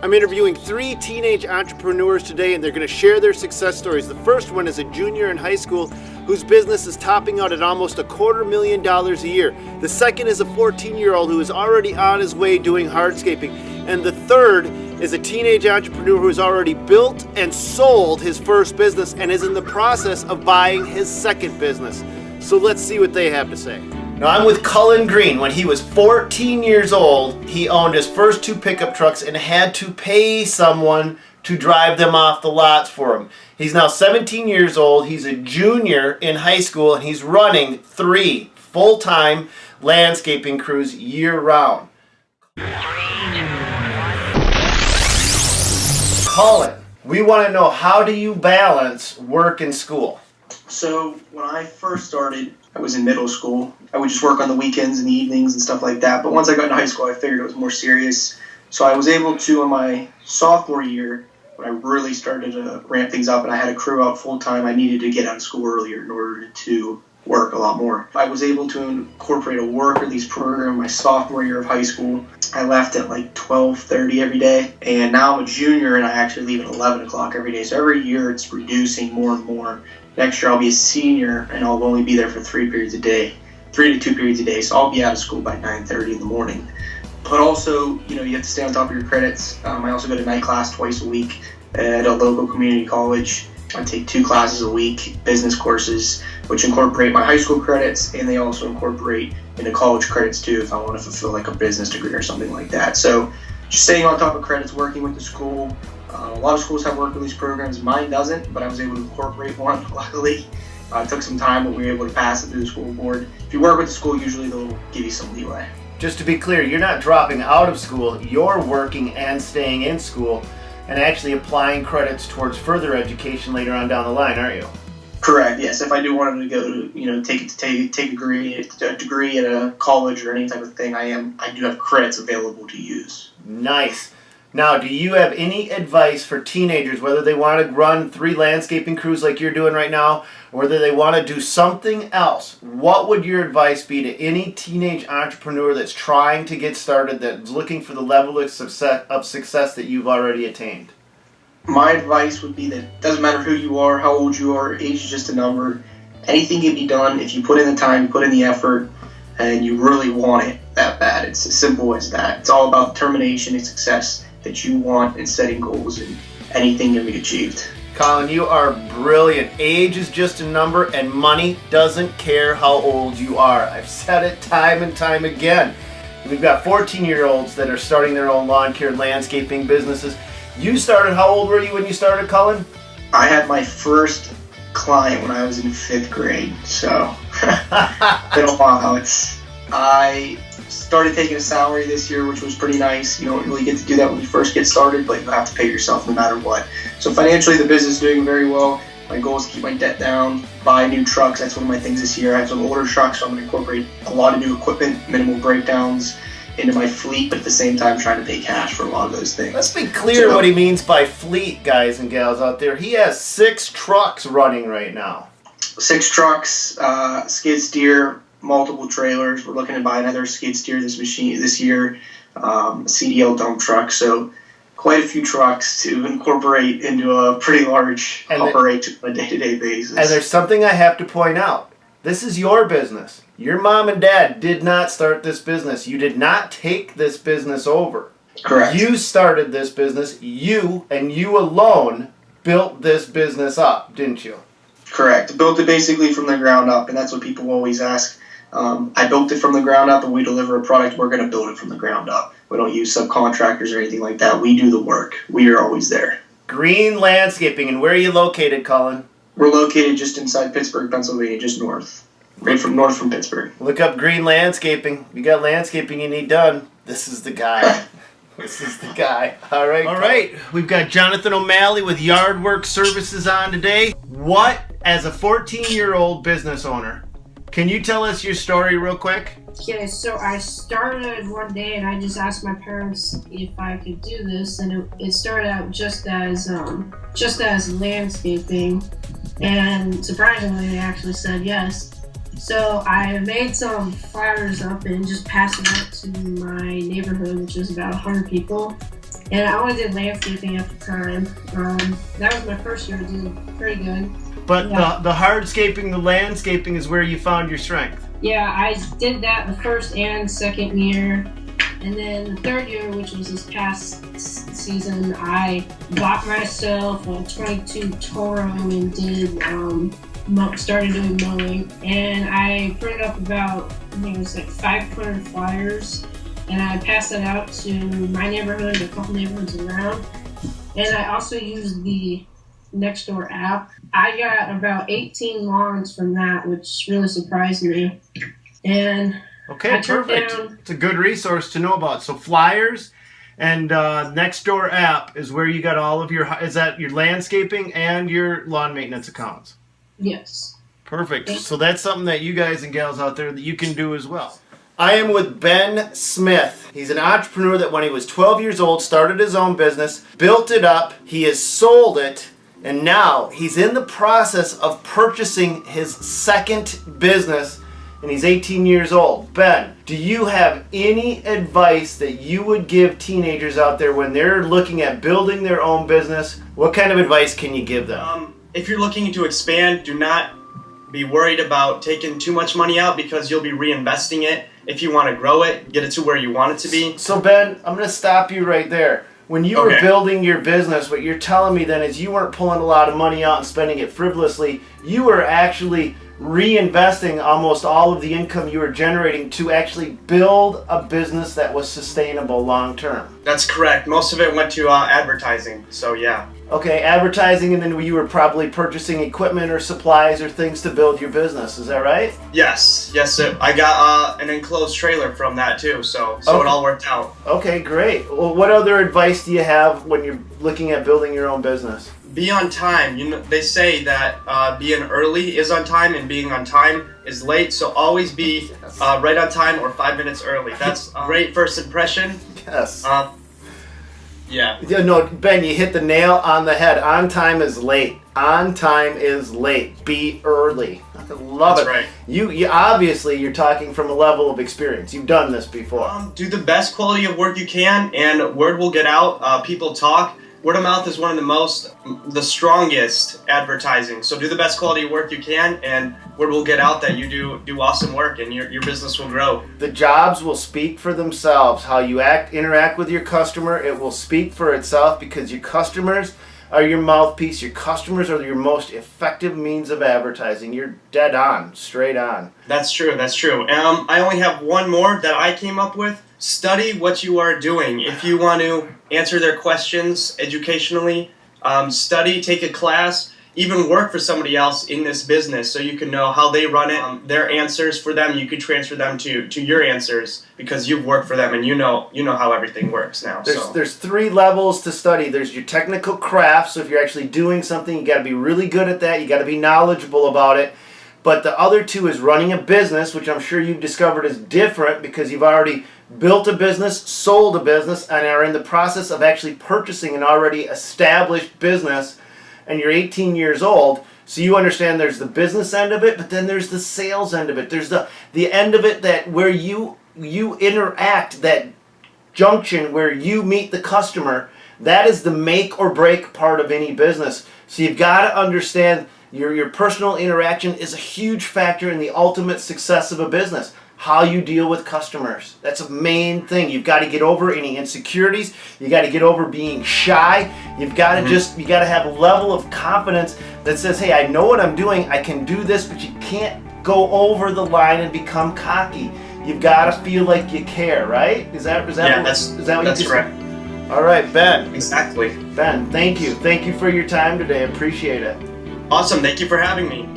I'm interviewing 3 teenage entrepreneurs today, and they're going to share their success stories. The first one is a junior in high school whose business is topping out at almost $250,000 a year. The second is a 14-year-old who is already on his way doing hardscaping. And the third is a teenage entrepreneur who has already built and sold his first business and is in the process of buying his second business. So let's see what they have to say. Now I'm with Cullen Green. When he was 14 years old, he owned his first 2 pickup trucks and had to pay someone to drive them off the lots for him. He's now 17 years old. He's a junior in high school, and he's running 3 full-time landscaping crews year-round. Cullen, we want to know, how do you balance work and school? So when I first started, I was in middle school. I would just work on the weekends and the evenings and stuff like that. But once I got into high school, I figured it was more serious. So I was able to, in my sophomore year, when I really started to ramp things up and I had a crew out full time, I needed to get out of school earlier in order to work a lot more. I was able to incorporate a work release program my sophomore year of high school. I left at like 12:30 every day, and now I'm a junior and I actually leave at 11 o'clock every day. So every year it's reducing more and more. Next year I'll be a senior and I'll only be there for 3 periods a day, 3 to 2 periods a day. So I'll be out of school by 9:30 in the morning. But also, you have to stay on top of your credits. I also go to night class twice a week at a local community college. I take 2 classes a week, business courses, which incorporate my high school credits, and they also incorporate into college credits too if I want to fulfill like a business degree or something like that. So just staying on top of credits, working with the school. A lot of schools have work release programs. Mine doesn't, but I was able to incorporate one, luckily. It took some time, but we were able to pass it through the school board. If you work with the school, usually they'll give you some leeway. Just to be clear, you're not dropping out of school, you're working and staying in school and actually applying credits towards further education later on down the line, aren't you? Correct, yes. If I do want to go to, take a degree at a college or any type of thing, I do have credits available to use. Nice. Now, do you have any advice for teenagers, whether they want to run 3 landscaping crews like you're doing right now, or whether they want to do something else? What would your advice be to any teenage entrepreneur that's trying to get started, that's looking for the level of success that you've already attained? My advice would be that it doesn't matter who you are, how old you are, age is just a number. Anything can be done if you put in the time, put in the effort, and you really want it that bad. It's as simple as that. It's all about determination and success that you want and setting goals, and anything can be achieved. Colin, you are brilliant. Age is just a number, and money doesn't care how old you are. I've said it time and time again. We've got 14-year-olds that are starting their own lawn care landscaping businesses. You started, how old were you when you started, Colin? I had my first client when I was in 5th grade, so been a while. I started taking a salary this year, which was pretty nice. You don't really get to do that when you first get started, but you have to pay yourself no matter what. So financially, the business is doing very well. My goal is to keep my debt down, buy new trucks. That's one of my things this year. I have some older trucks, so I'm going to incorporate a lot of new equipment, minimal breakdowns into my fleet, but at the same time trying to pay cash for a lot of those things. Let's be clear what he means by fleet, guys and gals out there. He has 6 trucks running right now. 6 trucks, skid steer, multiple trailers. We're looking to buy another skid steer this year, CDL dump truck. So quite a few trucks to incorporate into a pretty large operation on a day-to-day basis. And there's something I have to point out. This is your business. Your mom and dad did not start this business. You did not take this business over. Correct. You started this business. You and you alone built this business up, didn't you? Correct. Built it basically from the ground up, and that's what people always ask. I built it from the ground up, and we deliver a product. We're going to build it from the ground up. We don't use subcontractors or anything like that. We do the work. We are always there. Green Landscaping. And where are you located, Colin? We're located just inside Pittsburgh, Pennsylvania, just north. Right from north from Pittsburgh. Look up Green Landscaping. You got landscaping you need done. This is the guy. This is the guy. All right. We've got Jonathan O'Malley with Yard Work Services on today. What, as a 14-year-old business owner, can you tell us your story real quick? Yeah, so I started one day and I just asked my parents if I could do this, and it started out just as landscaping, and surprisingly they actually said yes. So I made some flyers up and just passed them out to my neighborhood, which is about 100 people. And I only did landscaping at the time. That was my first year. I did pretty good. But the hardscaping, the landscaping is where you found your strength. Yeah, I did that the first and second year. And then the third year, which was this past season, I bought myself a 22 Toro and started doing mowing. And I printed up about, I think it was like 500 flyers. And I passed that out to my neighborhood, a couple neighborhoods around. And I also used the Nextdoor app. I got about 18 lawns from that, which really surprised me. And okay, perfect. It's a good resource to know about. So flyers and Nextdoor app is where you got all of your, is that your landscaping and your lawn maintenance accounts? Yes. Perfect. So that's something that you guys and gals out there that you can do as well. I am with Ben Smith. He's an entrepreneur that when he was 12 years old started his own business, built it up, he has sold it, and now he's in the process of purchasing his second business, and he's 18 years old. Ben, do you have any advice that you would give teenagers out there when they're looking at building their own business? What kind of advice can you give them? If you're looking to expand, do not be worried about taking too much money out because you'll be reinvesting it. If you want to grow it, get it to where you want it to be. So Ben, I'm going to stop you right there. When you were building your business, what you're telling me then is you weren't pulling a lot of money out and spending it frivolously. You were actually reinvesting almost all of the income you were generating to actually build a business that was sustainable long term. That's correct. Most of it went to advertising, so yeah. Okay, advertising, and then you were probably purchasing equipment or supplies or things to build your business. Is that right? Yes, sir. I got an enclosed trailer from that too, so it all worked out. Okay, great. Well, what other advice do you have when you're looking at building your own business? Be on time. You know, they say that being early is on time and being on time is late, so always be right on time or 5 minutes early. That's a great first impression. Yes. Yeah. No, Ben, you hit the nail on the head. On time is late. On time is late. Be early. I love it. That's right. You obviously you're talking from a level of experience. You've done this before. Do the best quality of work you can, and word will get out. People talk. Word of mouth is one of the strongest advertising. So do the best quality of work you can, and word will get out that you do awesome work, and your business will grow. The jobs will speak for themselves. How you interact with your customer, it will speak for itself because your customers are your mouthpiece. Your customers are your most effective means of advertising. You're dead on, straight on. That's true. I only have one more that I came up with. Study what you are doing. If you want to answer their questions educationally, study, take a class, even work for somebody else in this business so you can know how they run it. Their answers for them, you could transfer them to your answers because you've worked for them and you know how everything works now. There's 3 levels to study. There's your technical craft, so if you're actually doing something, you got to be really good at that. You got to be knowledgeable about it. But the other 2 is running a business, which I'm sure you've discovered is different because you've already built a business, sold a business, and are in the process of actually purchasing an already established business, and you're 18 years old, so you understand there's the business end of it, but then there's the sales end of it. There's the end of it that where you interact, that junction where you meet the customer. That is the make or break part of any business. So you've got to understand your personal interaction is a huge factor in the ultimate success of a business. How you deal with customers. That's a main thing. You've got to get over any insecurities. You got to get over being shy. You've got to you got to have a level of confidence that says, hey, I know what I'm doing. I can do this, but you can't go over the line and become cocky. You've got to feel like you care, right? Is that what that's correct. All right, Ben. Exactly. Ben, thank you. Thank you for your time today. Appreciate it. Awesome. Thank you for having me.